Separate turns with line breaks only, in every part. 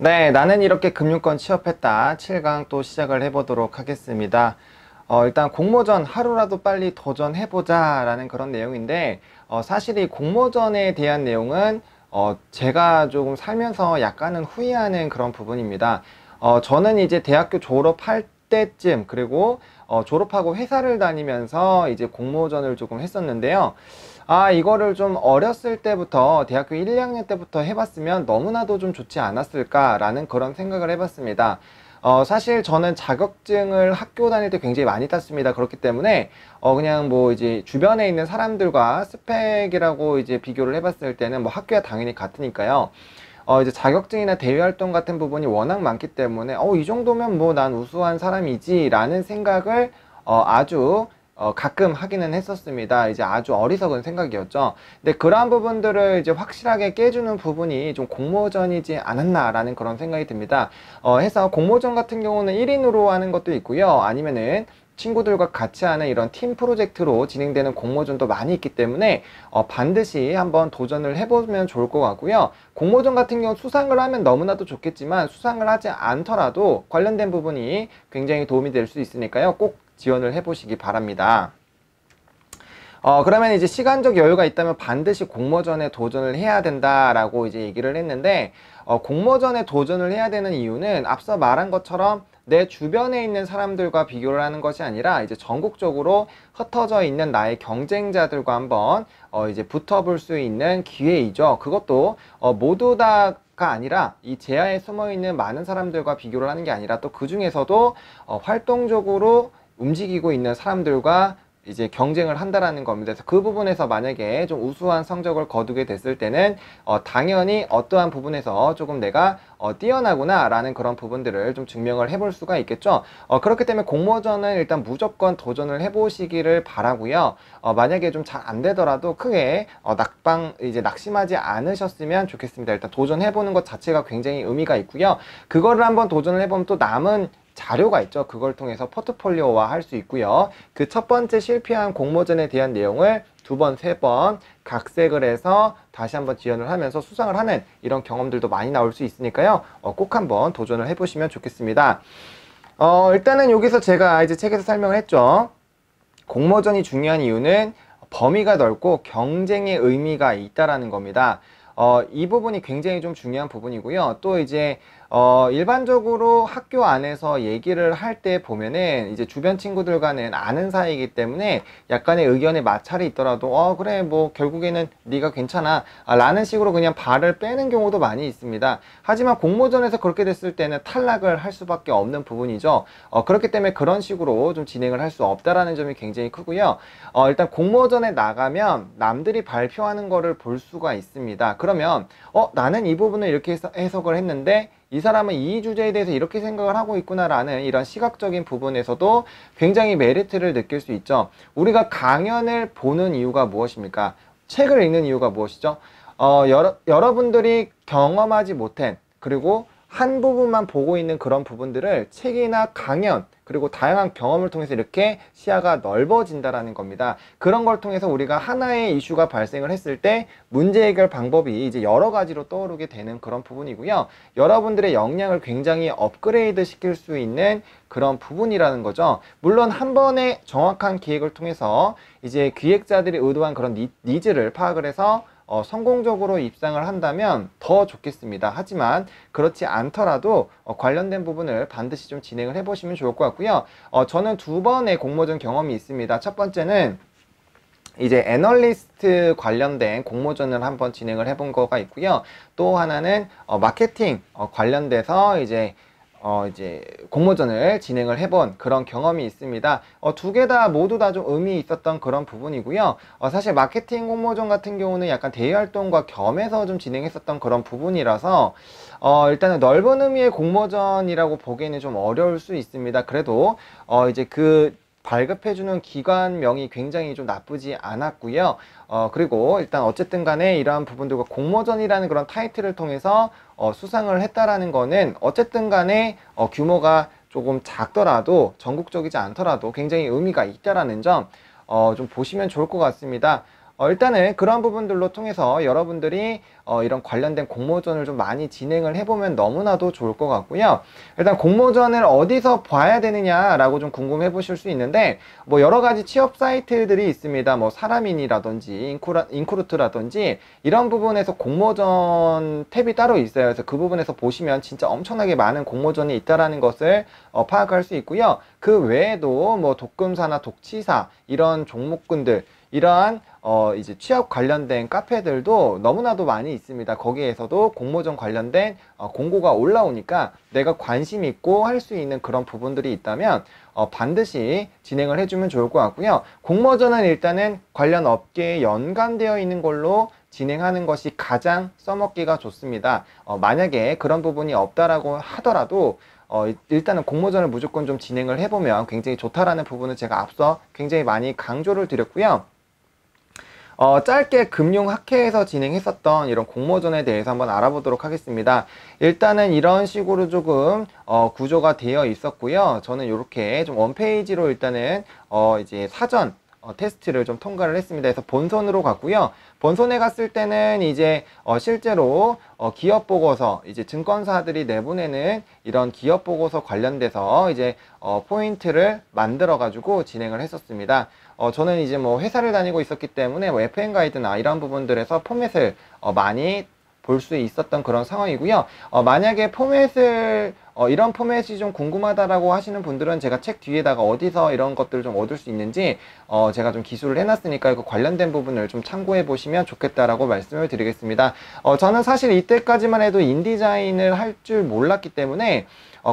네, 나는 이렇게 금융권 취업했다. 7강 또 시작을 해보도록 하겠습니다. 일단 공모전 하루라도 빨리 도전해보자 라는 그런 내용인데, 사실 이 공모전에 대한 내용은, 제가 조금 살면서 약간은 후회하는 그런 부분입니다. 저는 이제 대학교 졸업할 때쯤, 그리고 졸업하고 회사를 다니면서 이제 공모전을 조금 했었는데요. 이거를 좀 어렸을 때부터 대학교 1, 2학년 때부터 해봤으면 너무나도 좀 좋지 않았을까라는 그런 생각을 해봤습니다. 사실 저는 자격증을 학교 다닐 때 굉장히 많이 땄습니다. 그렇기 때문에 그냥 뭐 이제 주변에 있는 사람들과 스펙이라고 이제 비교를 해봤을 때는 뭐 학교야 당연히 같으니까요. 이제 자격증이나 대외 활동 같은 부분이 워낙 많기 때문에 이 정도면 뭐 난 우수한 사람이지라는 생각을 아주 가끔 하기는 했었습니다. 이제 아주 어리석은 생각이었죠. 근데 그러한 부분들을 이제 확실하게 깨주는 부분이 좀 공모전이지 않았나라는 그런 생각이 듭니다. 해서 공모전 같은 경우는 1인으로 하는 것도 있고요. 아니면은 친구들과 같이 하는 이런 팀 프로젝트로 진행되는 공모전도 많이 있기 때문에 반드시 한번 도전을 해보면 좋을 것 같고요. 공모전 같은 경우 수상을 하면 너무나도 좋겠지만 수상을 하지 않더라도 관련된 부분이 굉장히 도움이 될 수 있으니까요. 꼭 지원을 해보시기 바랍니다. 그러면 이제 시간적 여유가 있다면 반드시 공모전에 도전을 해야 된다라고 이제 얘기를 했는데, 공모전에 도전을 해야 되는 이유는 앞서 말한 것처럼 내 주변에 있는 사람들과 비교를 하는 것이 아니라 이제 전국적으로 흩어져 있는 나의 경쟁자들과 한번 이제 붙어볼 수 있는 기회이죠. 그것도 모두 다가 아니라 이 제야에 숨어 있는 많은 사람들과 비교를 하는 게 아니라 또 그 중에서도 활동적으로 움직이고 있는 사람들과 이제 경쟁을 한다라는 겁니다. 그래서 그 부분에서 만약에 좀 우수한 성적을 거두게 됐을 때는 당연히 어떠한 부분에서 조금 내가 뛰어나구나 라는 그런 부분들을 좀 증명을 해볼 수가 있겠죠. 그렇기 때문에 공모전은 일단 무조건 도전을 해보시기를 바라고요. 만약에 좀 잘 안 되더라도 크게 이제 낙심하지 않으셨으면 좋겠습니다. 일단 도전해보는 것 자체가 굉장히 의미가 있고요. 그거를 한번 도전을 해보면 또 남은 자료가 있죠. 그걸 통해서 포트폴리오화 할 수 있고요. 그 첫 번째 실패한 공모전에 대한 내용을 두 번, 세 번 각색을 해서 다시 한번 지원을 하면서 수상을 하는 이런 경험들도 많이 나올 수 있으니까요. 꼭 한번 도전을 해보시면 좋겠습니다. 일단은 여기서 제가 이제 책에서 설명을 했죠. 공모전이 중요한 이유는 범위가 넓고 경쟁의 의미가 있다라는 겁니다. 이 부분이 굉장히 좀 중요한 부분이고요. 또 이제 일반적으로 학교 안에서 얘기를 할 때 보면은 이제 주변 친구들과는 아는 사이이기 때문에 약간의 의견의 마찰이 있더라도 그래 뭐 결국에는 네가 괜찮아 라는 식으로 그냥 발을 빼는 경우도 많이 있습니다. 하지만 공모전에서 그렇게 됐을 때는 탈락을 할 수밖에 없는 부분이죠. 그렇기 때문에 그런 식으로 좀 진행을 할 수 없다라는 점이 굉장히 크고요. 일단 공모전에 나가면 남들이 발표하는 거를 볼 수가 있습니다. 그러면 나는 이 부분을 이렇게 해석을 했는데 이 사람은 이 주제에 대해서 이렇게 생각을 하고 있구나라는 이런 시각적인 부분에서도 굉장히 메리트를 느낄 수 있죠. 우리가 강연을 보는 이유가 무엇입니까? 책을 읽는 이유가 무엇이죠? 여러분들이 경험하지 못한 그리고 한 부분만 보고 있는 그런 부분들을 책이나 강연 그리고 다양한 경험을 통해서 이렇게 시야가 넓어진다라는 겁니다. 그런 걸 통해서 우리가 하나의 이슈가 발생을 했을 때 문제 해결 방법이 이제 여러 가지로 떠오르게 되는 그런 부분이고요. 여러분들의 역량을 굉장히 업그레이드 시킬 수 있는 그런 부분이라는 거죠. 물론 한 번의 정확한 기획을 통해서 이제 기획자들이 의도한 그런 니즈를 파악을 해서 성공적으로 입상을 한다면 더 좋겠습니다. 하지만 그렇지 않더라도 관련된 부분을 반드시 좀 진행을 해보시면 좋을 것 같고요. 저는 두 번의 공모전 경험이 있습니다. 첫 번째는 이제 애널리스트 관련된 공모전을 한번 진행을 해본 거가 있고요. 또 하나는 마케팅 관련돼서 이제 공모전을 진행을 해본 그런 경험이 있습니다. 두 개 다 모두 다 좀 의미 있었던 그런 부분이고요. 사실 마케팅 공모전 같은 경우는 약간 대외활동과 겸해서 좀 진행했었던 그런 부분이라서 일단은 넓은 의미의 공모전이라고 보기에는 좀 어려울 수 있습니다. 그래도 이제 그 발급해주는 기관명이 굉장히 좀 나쁘지 않았고요. 그리고 일단 어쨌든 간에 이러한 부분들과 공모전이라는 그런 타이틀을 통해서 수상을 했다라는 거는 어쨌든 간에 규모가 조금 작더라도 전국적이지 않더라도 굉장히 의미가 있다라는 점 좀 보시면 좋을 것 같습니다. 일단은 그런 부분들로 통해서 여러분들이 이런 관련된 공모전을 좀 많이 진행을 해보면 너무나도 좋을 것 같고요. 일단 공모전을 어디서 봐야 되느냐라고 좀 궁금해 보실 수 있는데, 뭐 여러 가지 취업 사이트들이 있습니다. 뭐 사람인이라든지 인크루트라든지 이런 부분에서 공모전 탭이 따로 있어요. 그래서 그 부분에서 보시면 진짜 엄청나게 많은 공모전이 있다라는 것을 파악할 수 있고요. 그 외에도 뭐 독금사나 독치사 이런 종목군들, 이러한 이제 취업 관련된 카페들도 너무나도 많이 있습니다. 거기에서도 공모전 관련된 공고가 올라오니까 내가 관심 있고 할 수 있는 그런 부분들이 있다면 반드시 진행을 해주면 좋을 것 같고요. 공모전은 일단은 관련 업계에 연관되어 있는 걸로 진행하는 것이 가장 써먹기가 좋습니다. 만약에 그런 부분이 없다라고 하더라도 일단은 공모전을 무조건 좀 진행을 해보면 굉장히 좋다라는 부분을 제가 앞서 굉장히 많이 강조를 드렸고요. 짧게 금융학회에서 진행했었던 이런 공모전에 대해서 한번 알아보도록 하겠습니다. 일단은 이런 식으로 조금 구조가 되어 있었고요. 저는 이렇게 좀 원페이지로 일단은 이제 사전 테스트를 좀 통과를 했습니다. 그래서 본선으로 갔고요. 본선에 갔을 때는 이제 실제로 기업 보고서, 이제 증권사들이 내보내는 이런 기업 보고서 관련돼서 이제 포인트를 만들어 가지고 진행을 했었습니다. 저는 이제 뭐 회사를 다니고 있었기 때문에 뭐 FM 가이드나 이런 부분들에서 포맷을 많이 볼 수 있었던 그런 상황이고요. 만약에 포맷을 이런 포맷이 좀 궁금하다라고 하시는 분들은 제가 책 뒤에다가 어디서 이런 것들을 좀 얻을 수 있는지 제가 좀 기술을 해놨으니까 그 관련된 부분을 좀 참고해 보시면 좋겠다라고 말씀을 드리겠습니다. 저는 사실 이때까지만 해도 인디자인을 할 줄 몰랐기 때문에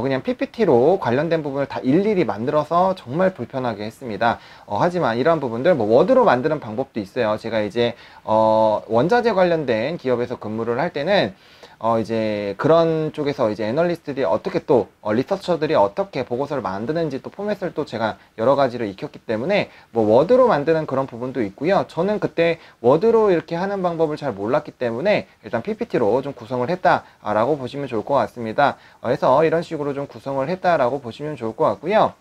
그냥 PPT로 관련된 부분을 다 일일이 만들어서 정말 불편하게 했습니다. 하지만 이러한 부분들 뭐 워드로 만드는 방법도 있어요. 제가 이제 원자재 관련된 기업에서 근무를 할 때는 이제 그런 쪽에서 이제 애널리스트들이 어떻게 또 리서처들이 어떻게 보고서를 만드는지 또 포맷을 또 제가 여러 가지를 익혔기 때문에 뭐 워드로 만드는 그런 부분도 있고요. 저는 그때 워드로 이렇게 하는 방법을 잘 몰랐기 때문에 일단 PPT로 좀 구성을 했다라고 보시면 좋을 것 같습니다. 그래서 이런 식으로 좀 구성을 했다라고 보시면 좋을 것 같고요.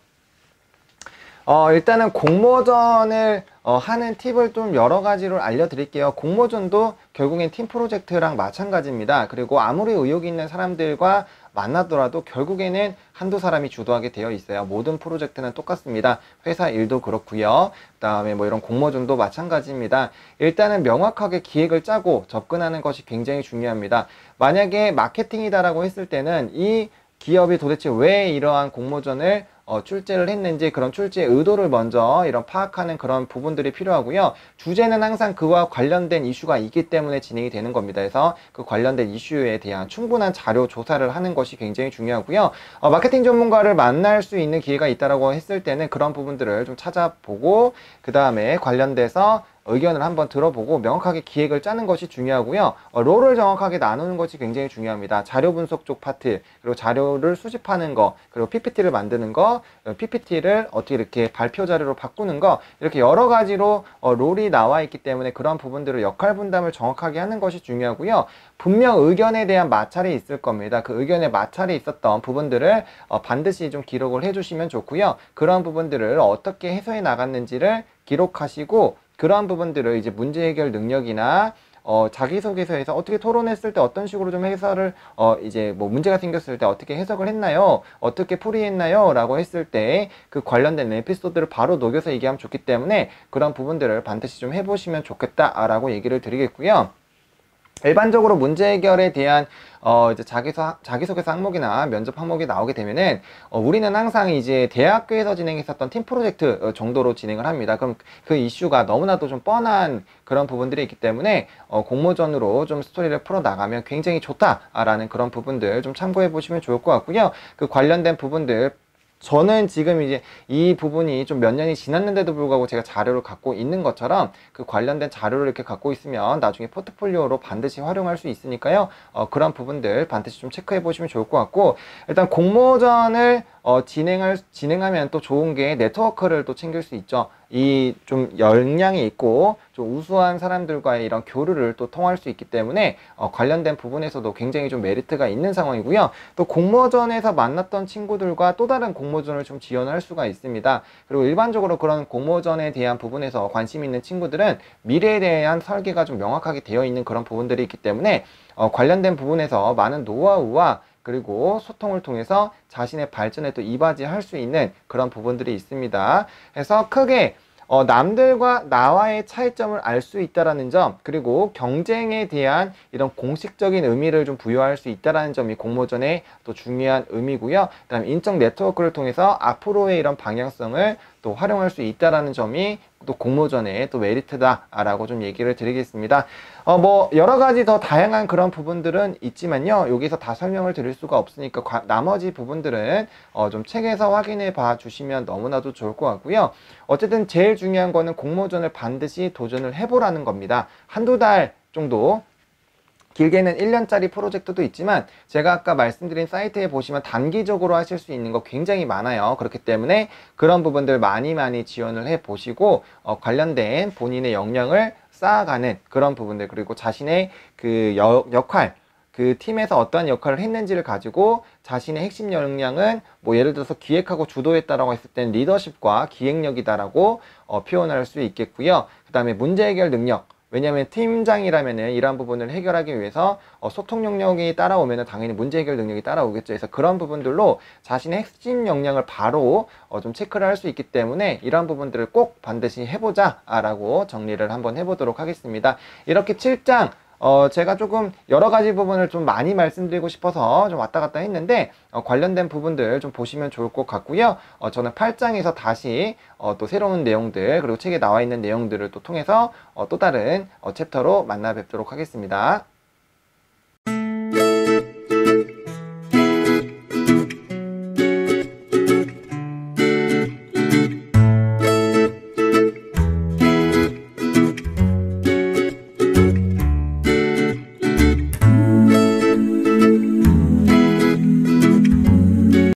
일단은 공모전을 하는 팁을 좀 여러 가지로 알려드릴게요. 공모전도 결국엔 팀 프로젝트랑 마찬가지입니다. 그리고 아무리 의욕이 있는 사람들과 만나더라도 결국에는 한두 사람이 주도하게 되어 있어요. 모든 프로젝트는 똑같습니다. 회사 일도 그렇고요. 그 다음에 뭐 이런 공모전도 마찬가지입니다. 일단은 명확하게 기획을 짜고 접근하는 것이 굉장히 중요합니다. 만약에 마케팅이다라고 했을 때는 이 기업이 도대체 왜 이러한 공모전을 출제를 했는지 그런 출제의 의도를 먼저 이런 파악하는 그런 부분들이 필요하고요. 주제는 항상 그와 관련된 이슈가 있기 때문에 진행이 되는 겁니다. 그래서 그 관련된 이슈에 대한 충분한 자료 조사를 하는 것이 굉장히 중요하고요. 마케팅 전문가를 만날 수 있는 기회가 있다라고 했을 때는 그런 부분들을 좀 찾아보고 그 다음에 관련돼서 의견을 한번 들어보고 명확하게 기획을 짜는 것이 중요하고요. 롤을 정확하게 나누는 것이 굉장히 중요합니다. 자료 분석 쪽 파트, 그리고 자료를 수집하는 거, 그리고 PPT를 만드는 거, PPT를 어떻게 이렇게 발표 자료로 바꾸는 거, 이렇게 여러 가지로 롤이 나와 있기 때문에 그런 부분들을 역할 분담을 정확하게 하는 것이 중요하고요. 분명 의견에 대한 마찰이 있을 겁니다. 그 의견에 마찰이 있었던 부분들을 반드시 좀 기록을 해주시면 좋고요. 그런 부분들을 어떻게 해소해 나갔는지를 기록하시고 그러한 부분들을 이제 문제 해결 능력이나 자기소개서에서 어떻게 토론했을 때 어떤 식으로 좀 해설을 이제 뭐 문제가 생겼을 때 어떻게 해석을 했나요? 어떻게 풀이했나요? 라고 했을 때 그 관련된 에피소드를 바로 녹여서 얘기하면 좋기 때문에 그런 부분들을 반드시 좀 해보시면 좋겠다라고 얘기를 드리겠고요. 일반적으로 문제 해결에 대한 이제 자기소개서 항목이나 면접 항목이 나오게 되면은 우리는 항상 이제 대학교에서 진행했었던 팀 프로젝트 정도로 진행을 합니다. 그럼 그 이슈가 너무나도 좀 뻔한 그런 부분들이 있기 때문에 공모전으로 좀 스토리를 풀어 나가면 굉장히 좋다라는 그런 부분들 좀 참고해 보시면 좋을 것 같고요. 그 관련된 부분들 저는 지금 이제 이 부분이 좀 몇 년이 지났는데도 불구하고 제가 자료를 갖고 있는 것처럼 그 관련된 자료를 이렇게 갖고 있으면 나중에 포트폴리오로 반드시 활용할 수 있으니까요. 그런 부분들 반드시 좀 체크해 보시면 좋을 것 같고 일단 공모전을 진행하면 또 좋은 게 네트워크를 또 챙길 수 있죠. 이 좀 역량이 있고 좀 우수한 사람들과의 이런 교류를 또 통할 수 있기 때문에 관련된 부분에서도 굉장히 좀 메리트가 있는 상황이고요. 또 공모전에서 만났던 친구들과 또 다른 공모전을 좀 지원할 수가 있습니다. 그리고 일반적으로 그런 공모전에 대한 부분에서 관심 있는 친구들은 미래에 대한 설계가 좀 명확하게 되어 있는 그런 부분들이 있기 때문에 관련된 부분에서 많은 노하우와 그리고 소통을 통해서 자신의 발전에 또 이바지할 수 있는 그런 부분들이 있습니다. 그래서 크게 남들과 나와의 차이점을 알 수 있다라는 점, 그리고 경쟁에 대한 이런 공식적인 의미를 좀 부여할 수 있다라는 점이 공모전의 또 중요한 의미고요. 그다음 인적 네트워크를 통해서 앞으로의 이런 방향성을 또 활용할 수 있다라는 점이 또 공모전의 또 메리트다라고 좀 얘기를 드리겠습니다. 뭐 여러 가지 더 다양한 그런 부분들은 있지만요. 여기서 다 설명을 드릴 수가 없으니까 나머지 부분들은 좀 책에서 확인해 봐 주시면 너무나도 좋을 것 같고요. 어쨌든 제일 중요한 거는 공모전을 반드시 도전을 해보라는 겁니다. 한두 달 정도, 길게는 1년짜리 프로젝트도 있지만 제가 아까 말씀드린 사이트에 보시면 단기적으로 하실 수 있는 거 굉장히 많아요. 그렇기 때문에 그런 부분들 많이 지원을 해 보시고 관련된 본인의 역량을 쌓아가는 그런 부분들, 그리고 자신의 그 역할, 그 팀에서 어떠한 역할을 했는지를 가지고 자신의 핵심 역량은 뭐 예를 들어서 기획하고 주도했다라고 했을 땐 리더십과 기획력이다라고 표현할 수 있겠고요. 그 다음에 문제 해결 능력, 왜냐하면 팀장이라면은 이러한 부분을 해결하기 위해서 소통 능력이 따라오면은 당연히 문제 해결 능력이 따라오겠죠. 그래서 그런 부분들로 자신의 핵심 역량을 바로 좀 체크를 할 수 있기 때문에 이러한 부분들을 꼭 반드시 해보자 라고 정리를 한번 해보도록 하겠습니다. 이렇게 7장 제가 조금 여러 가지 부분을 좀 많이 말씀드리고 싶어서 좀 왔다 갔다 했는데 관련된 부분들 좀 보시면 좋을 것 같고요. 저는 8장에서 다시 또 새로운 내용들, 그리고 책에 나와 있는 내용들을 또 통해서 또 다른 챕터로 만나 뵙도록 하겠습니다.